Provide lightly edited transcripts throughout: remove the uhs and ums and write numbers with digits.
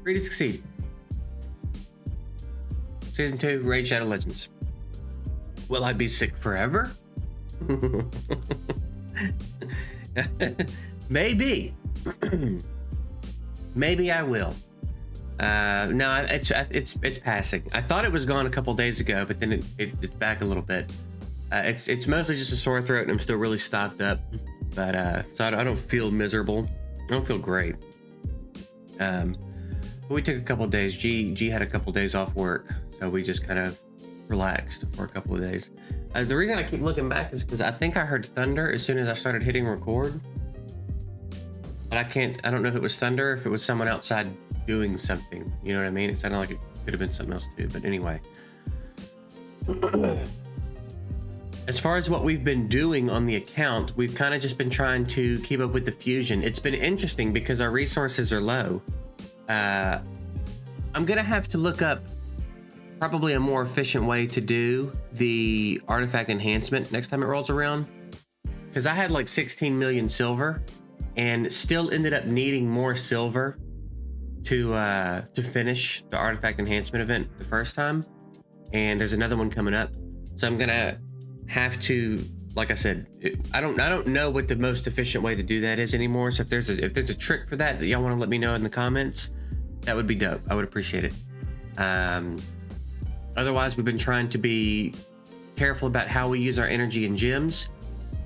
Free to succeed. Season 2, Raid Shadow Legends. Will I be sick forever? Maybe. Maybe I will. No, it's passing. I thought it was gone a couple days ago, but then it's back a little bit. It's mostly just a sore throat, and I'm still really stocked up. But so I don't feel miserable. I don't feel great. But we took a couple of days. G had a couple of days off work, so we just kind of relaxed for a couple of days. The reason I keep looking back is because I think I heard thunder as soon as I started hitting record. But I don't know if it was thunder or if it was someone outside doing something. You know what I mean? It sounded like it could have been something else too, but anyway. As far as what we've been doing on the account, we've kind of just been trying to keep up with the fusion. It's been interesting because our resources are low. I'm gonna have to look up probably a more efficient way to do the artifact enhancement next time it rolls around. Because I had like 16 million silver and still ended up needing more silver to finish the artifact enhancement event the first time. And there's another one coming up. So I'm gonna have to, like I said, I don't know what the most efficient way to do that is anymore. So if there's a trick for that y'all want to let me know in the comments, that would be dope. I would appreciate it. Otherwise, we've been trying to be careful about how we use our energy and gems.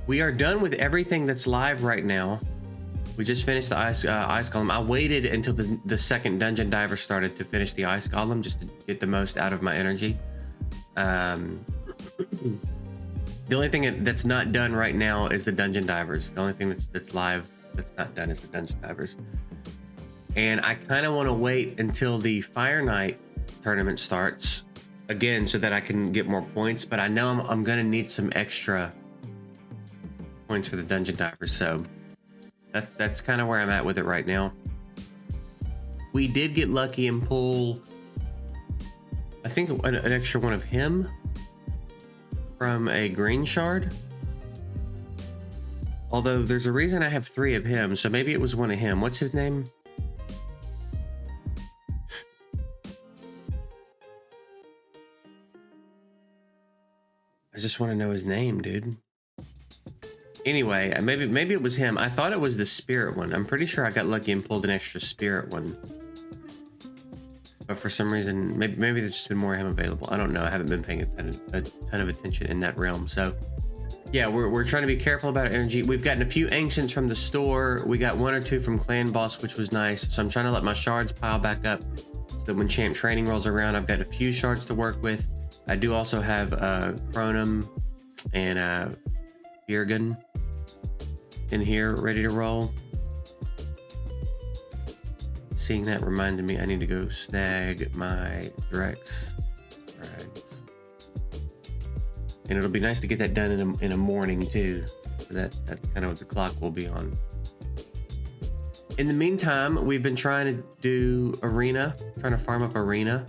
We are done with everything that's live right now. We just finished the ice golem. I waited until the second dungeon diver started to finish the ice golem just to get the most out of my energy. The only thing that's not done right now is the dungeon divers. The only thing that's live that's not done is the dungeon divers. And I kind of want to wait until the Fire Knight tournament starts again so that I can get more points. But I know I'm going to need some extra points for the dungeon divers. So that's kind of where I'm at with it right now. We did get lucky and pull, I think, an extra one of him from a green shard. Although there's a reason I have 3 of him, so maybe it was one of him. What's his name? I just want to know his name, dude. Anyway, maybe it was him. I thought it was the spirit one. I'm pretty sure I got lucky and pulled an extra spirit one. But for some reason, maybe there's just been more of him available. I don't know. I haven't been paying a ton of attention in that realm. So yeah, we're trying to be careful about our energy. We've gotten a few ancients from the store. We got 1 or 2 from Clan Boss, which was nice. So I'm trying to let my shards pile back up so that when champ training rolls around, I've got a few shards to work with. I do also have Chronum and Birgen in here ready to roll. Seeing that reminded me I need to go snag my Drex frags. And it'll be nice to get that done in a morning too. So that's kind of what the clock will be on. In the meantime, we've been trying to do arena, trying to farm up arena.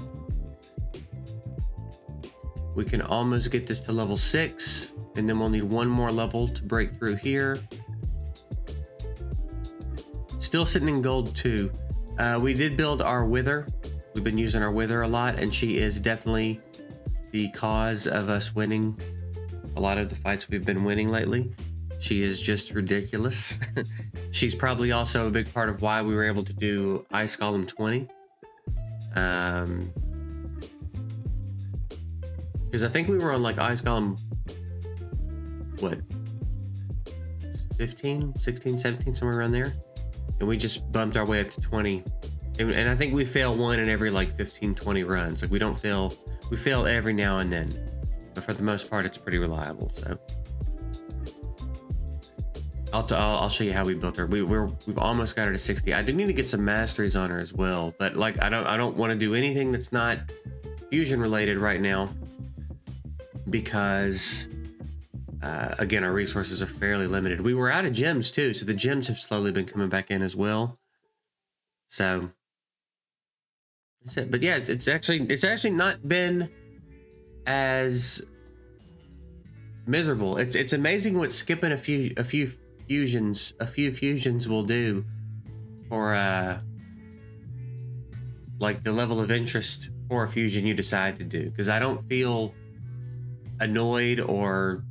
We can almost get this to level 6, and then we'll need 1 more level to break through here. Still sitting in gold 2. We did build our Wither. We've been using our Wither a lot, and she is definitely the cause of us winning a lot of the fights we've been winning lately. She is just ridiculous. She's probably also a big part of why we were able to do Ice Golem 20. Because I think we were on like Ice Golem, what, 15, 16, 17, somewhere around there. And we just bumped our way up to 20. And I think we fail 1 in every like 15, 20 runs. Like we fail every now and then. But for the most part, it's pretty reliable, so. I'll show you how we built her. We've almost got her to 60. I do need to get some masteries on her as well, but like I don't want to do anything that's not fusion related right now because again, our resources are fairly limited. We were out of gems too, so the gems have slowly been coming back in as well. So that's it. But yeah, it's actually not been as miserable. It's amazing what skipping a few fusions will do for like the level of interest for a fusion you decide to do, because I don't feel annoyed or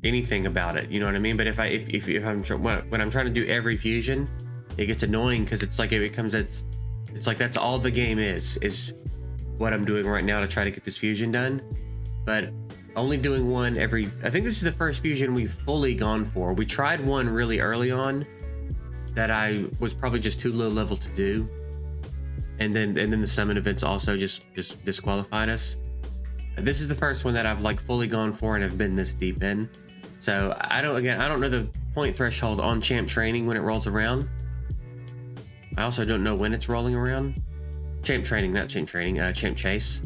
anything about it, you know what I mean? But if I'm when I'm trying to do every fusion, it gets annoying because it's like it becomes it's like that's all the game is what I'm doing right now to try to get this fusion done. But only doing one every, I think this is the first fusion we've fully gone for. We tried one really early on that I was probably just too low level to do, and then the summon events also just disqualified us. This is the first one that I've like fully gone for and have been this deep in. So I don't know the point threshold on champ training when it rolls around. I also don't know when it's rolling around. Champ training, not champ training, champ chase.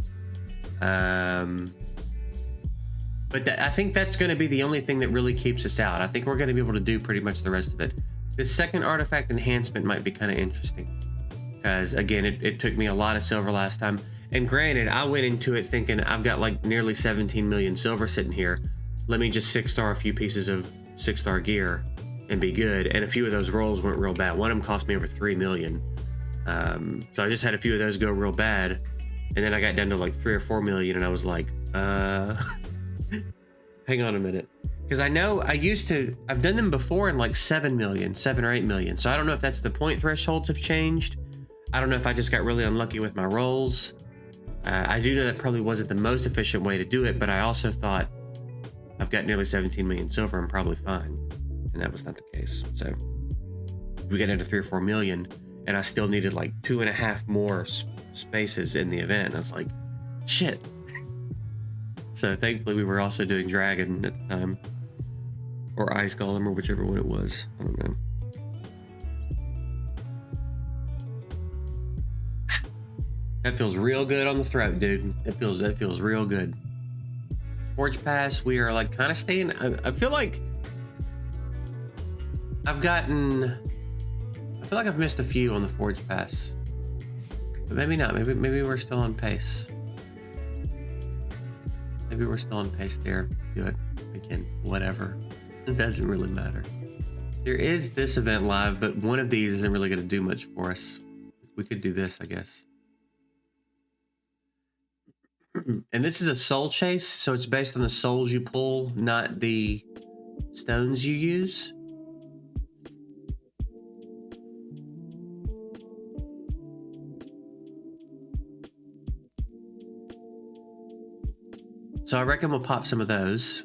But I think that's going to be the only thing that really keeps us out. I think we're going to be able to do pretty much the rest of it. This second artifact enhancement might be kind of interesting, because again, it took me a lot of silver last time. And granted, I went into it thinking I've got like nearly 17 million silver sitting here. Let me just 6-star a few pieces of 6-star gear and be good. And a few of those rolls went real bad. One of them cost me over 3 million. So I just had a few of those go real bad. And then I got down to like 3 or 4 million and I was like, hang on a minute. Because I know I've done them before in like 7 or 8 million. So I don't know if that's the point thresholds have changed. I don't know if I just got really unlucky with my rolls. I do know that probably wasn't the most efficient way to do it, but I also thought I've got nearly 17 million silver, I'm probably fine. And that was not the case. So we got into 3 or 4 million and I still needed like 2.5 more spaces in the event. I was like, shit. So thankfully we were also doing Dragon at the time, or Ice Golem, or whichever one it was. I don't know. That feels real good on the throat, dude. That feels real good. Forge Pass, we are like kind of staying. I feel like I've missed a few on the Forge Pass, but maybe not. Maybe we're still on pace. Maybe we're still on pace there. Do it again. Whatever. It doesn't really matter. There is this event live, but one of these isn't really going to do much for us. We could do this, I guess. And this is a soul chase, so it's based on the souls you pull, not the stones you use. So I reckon we'll pop some of those,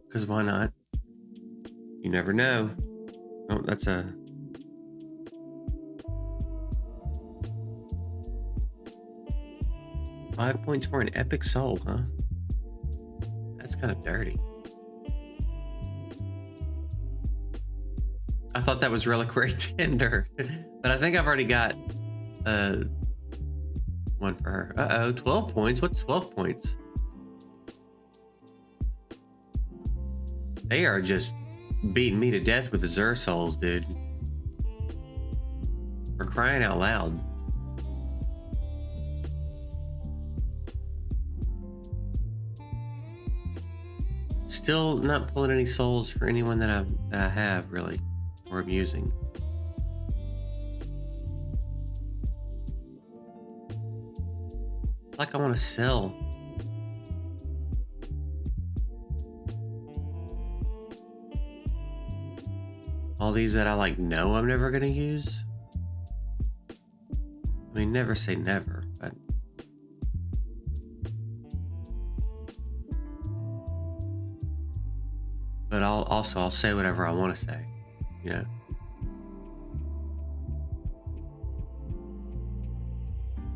because why not? You never know. Oh, that's a... $5 points for an epic soul, huh? That's kind of dirty. I thought that was Reliquary Tender, but I think I've already got one for her. Uh-oh, 12 points? What's 12 points? They are just beating me to death with the Zur souls, dude. For crying out loud. Still not pulling any souls for anyone that I have, really, or I'm using. Like I want to sell. All these that I like know I'm never gonna use. I mean, never say never, but I'll say whatever I want to say, you know.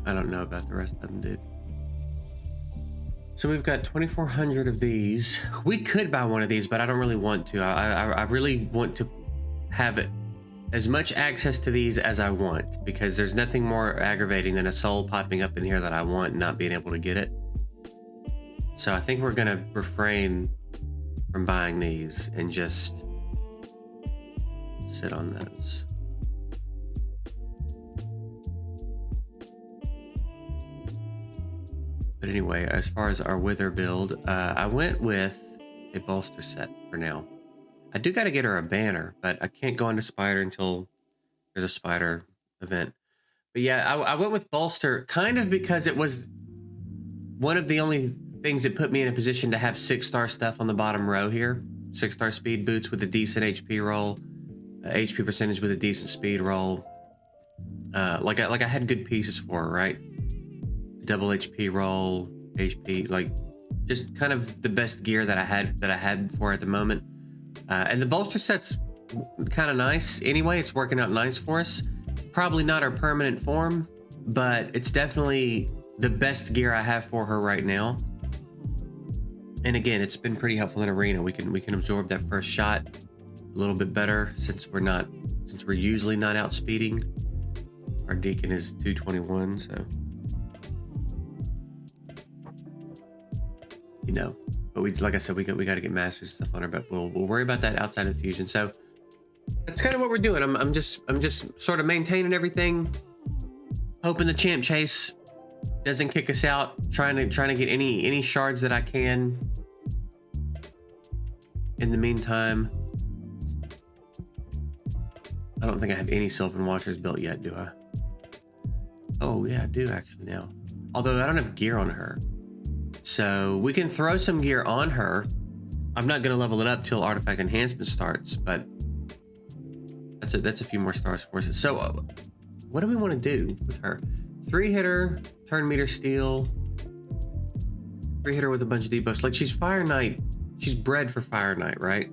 I don't know about the rest of them, dude. So we've got 2,400 of these. We could buy one of these, but I don't really want to. I really want to have it as much access to these as I want, because there's nothing more aggravating than a soul popping up in here that I want and not being able to get it. So I think we're gonna refrain from buying these and just sit on those. But anyway, as far as our Wither build, I went with a bolster set for now. I do got to get her a banner, but I can't go into Spider until there's a Spider event. But yeah, I went with bolster kind of because it was one of the only things that put me in a position to have 6-star stuff on the bottom row here. 6-star speed boots with a decent HP roll, HP percentage with a decent speed roll. Like I had good pieces for her, right? Double HP roll, HP, like just kind of the best gear that I had for her at the moment. And the bolster set's kind of nice anyway. It's working out nice for us. Probably not her permanent form, but it's definitely the best gear I have for her right now. And again, it's been pretty helpful in arena. We can absorb that first shot a little bit better since we're usually not outspeeding. Our Deacon is 221, so you know. But like I said, we got to get masters and stuff on her. But we'll worry about that outside of the fusion. So that's kind of what we're doing. I'm just sort of maintaining everything, hoping the champ chase doesn't kick us out. Trying to get any shards that I can. In the meantime, I don't think I have any Sylvan Watchers built yet, do I? Oh yeah, I do actually now. Although I don't have gear on her, so we can throw some gear on her. I'm not going to level it up till artifact enhancement starts, but that's a few more stars for us. So what do we want to do with her? 3-hitter, turn meter steal, 3-hitter with a bunch of debuffs. Like she's Fire Knight. She's bred for Fire Knight, right?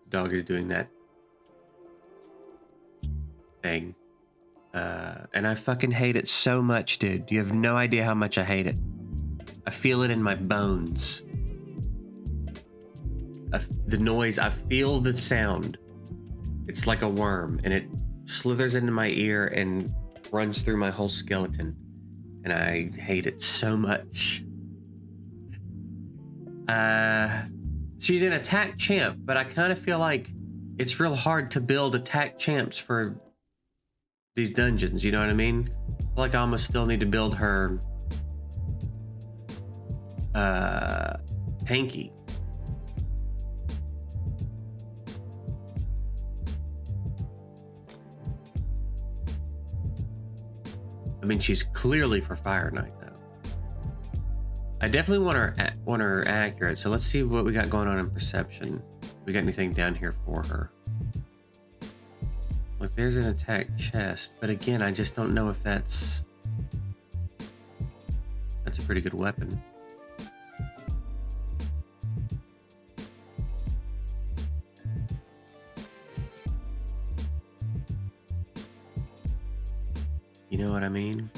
Dog is doing that thing. And I fucking hate it so much, dude. You have no idea how much I hate it. I feel it in my bones. The noise, I feel the sound. It's like a worm, and it slithers into my ear and runs through my whole skeleton. And I hate it so much. She's an attack champ, but I kind of feel like it's real hard to build attack champs for these dungeons, you know what I mean? I feel like I almost still need to build her tanky. I mean, she's clearly for Fire Knight, though. I definitely want her accurate. So let's see what we got going on in perception. We got anything down here for her? Look, there's an attack chest, but again, I just don't know if that's a pretty good weapon. You know what I mean?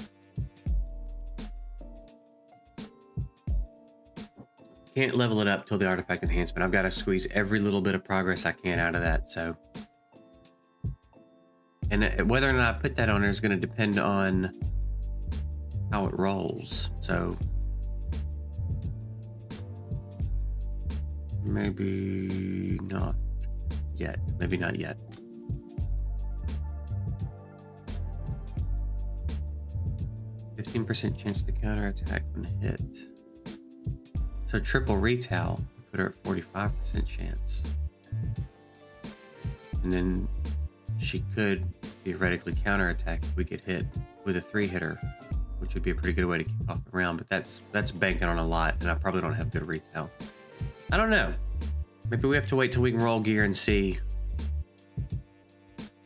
Can't level it up till the artifact enhancement. I've got to squeeze every little bit of progress I can out of that, so. And whether or not I put that on her is going to depend on how it rolls, so. Maybe not yet. Maybe not yet. %, chance to counterattack when hit. So triple retail, put her at 45% chance. And then she could theoretically counterattack if we get hit with a 3-hitter, which would be a pretty good way to kick off the round, but that's banking on a lot, and I probably don't have good retail. I don't know. Maybe we have to wait till we can roll gear and see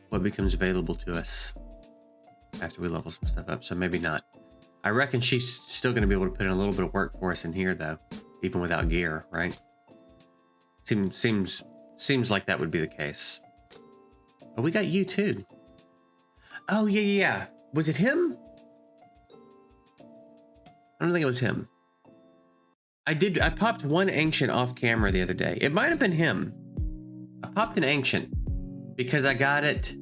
what becomes available to us after we level some stuff up, so maybe not. I reckon she's still going to be able to put in a little bit of work for us in here, though, even without gear, right? Seems like that would be the case. But we got you too. Oh yeah. Was it him? I don't think it was him. I popped one ancient off camera the other day. It might have been him. I popped an ancient because I got it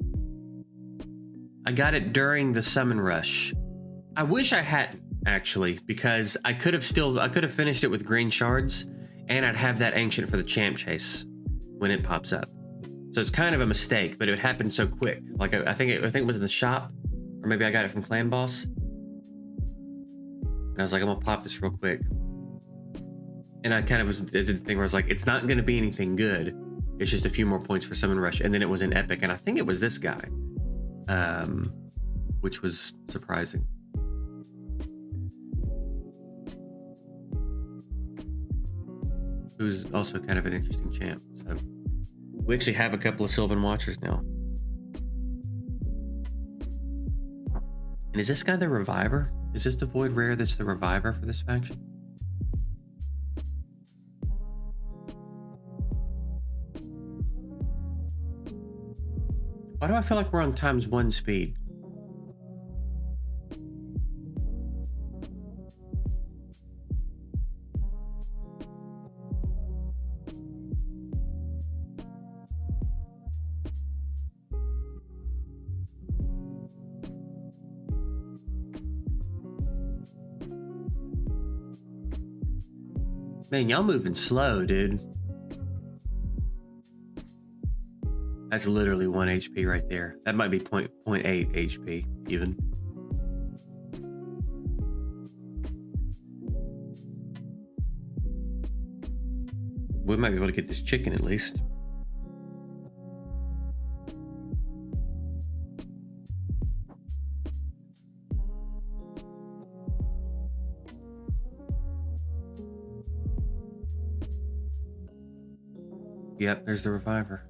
during the summon rush. I wish I hadn't, actually, because I could have finished it with green shards, and I'd have that ancient for the champ chase when it pops up. So it's kind of a mistake, but it happened so quick. Like I think it was in the shop, or maybe I got it from Clan Boss. And I was like, I'm gonna pop this real quick. And I kind of did the thing where I was like, it's not gonna be anything good. It's just a few more points for Summon Rush, and then it was an epic, and I think it was this guy, which was surprising. Who's also kind of an interesting champ. So we actually have a couple of Sylvan Watchers now. And is this guy the Reviver? Is this the Void Rare that's the Reviver for this faction? Why do I feel like we're on ×1 speed? Man, y'all moving slow, dude. That's literally 1 HP right there. That might be 0.8 HP even. We might be able to get this chicken at least. Yep, there's the Reviver.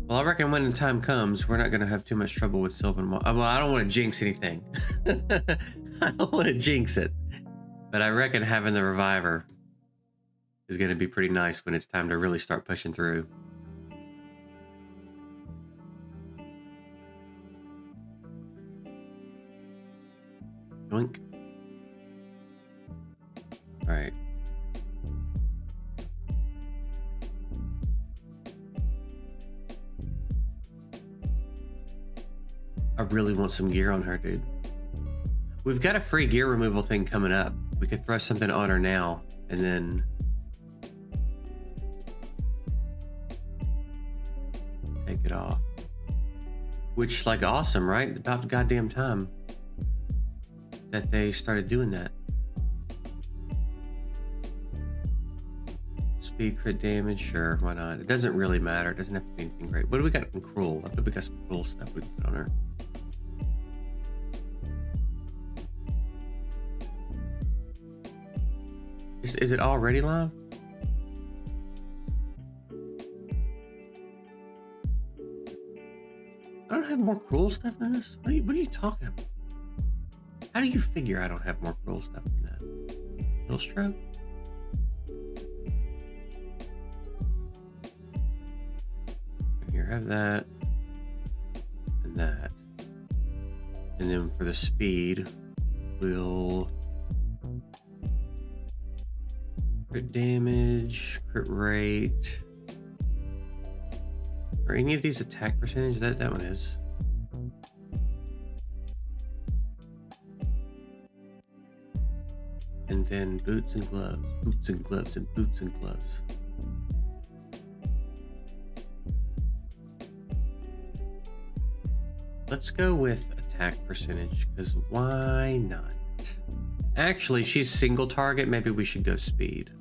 Well, I reckon when the time comes, we're not going to have too much trouble with Sylvan. Well, I don't want to jinx anything. I don't want to jinx it. But I reckon having the Reviver is going to be pretty nice when it's time to really start pushing through. Yoink. All right. I really want some gear on her, dude. We've got a free gear removal thing coming up. We could throw something on her now and then take it off. Which, like, awesome, right? About the goddamn time that they started doing that. Speed, crit damage, sure, why not? It doesn't really matter. It doesn't have to be anything great. What do we got in Cruel? I think we got some Cruel stuff we can put on her. Is it already live? I don't have more Cruel stuff than this? What are you talking about? How do you figure I don't have more Cruel stuff than that? Hill Stroke? Here, have that. And that. And then for the speed, we'll... crit damage, crit rate. Are any of these attack percentage? That one is. And then boots and gloves, boots and gloves, and boots and gloves. Let's go with attack percentage, because why not? Actually, she's single target. Maybe we should go speed.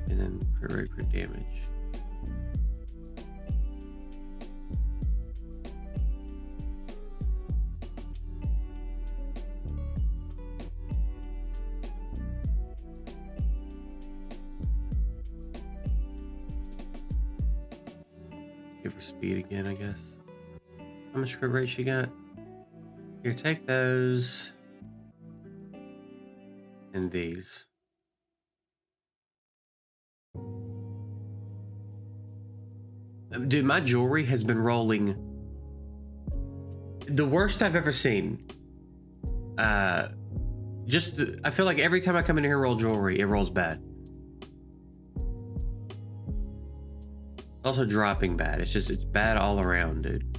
And then crit damage. Give her speed again, I guess. How much crit rate she got? Here, take those. And these. Dude, my jewelry has been rolling the worst I've ever seen. I feel like every time I come in here and roll jewelry, it rolls bad. Also dropping bad. It's bad all around, dude.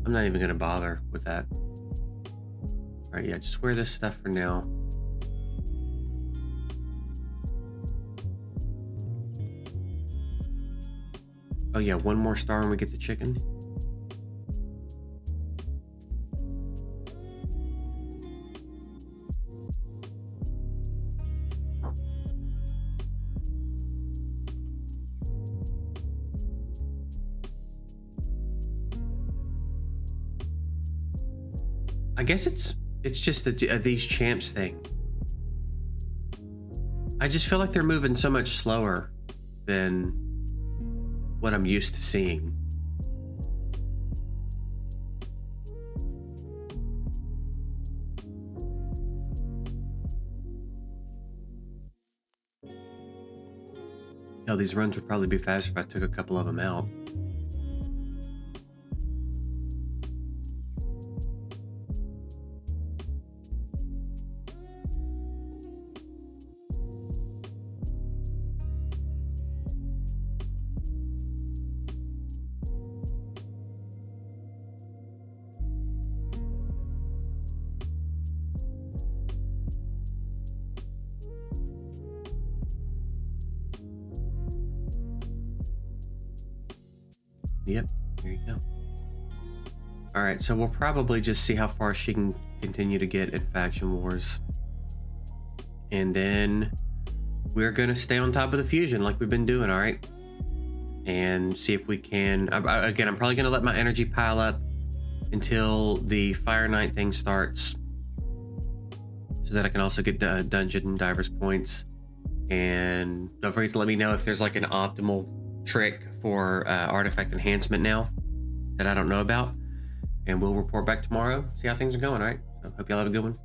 I'm not even gonna bother with that. All right, yeah, just wear this stuff for now. Oh yeah, one more star and we get the chicken. I guess it's just these champs thing. I just feel like they're moving so much slower than what I'm used to seeing. Hell, these runs would probably be faster if I took a couple of them out. Yep, there you go. All right, so we'll probably just see how far she can continue to get in Faction Wars. And then we're going to stay on top of the fusion like we've been doing, all right? And see if we can... Again, I'm probably going to let my energy pile up until the Fire Knight thing starts, so that I can also get dungeon and divers points. And don't forget to let me know if there's like an optimal trick for artifact enhancement now that I don't know about. And we'll report back tomorrow, see how things are going, all right? So hope y'all have a good one.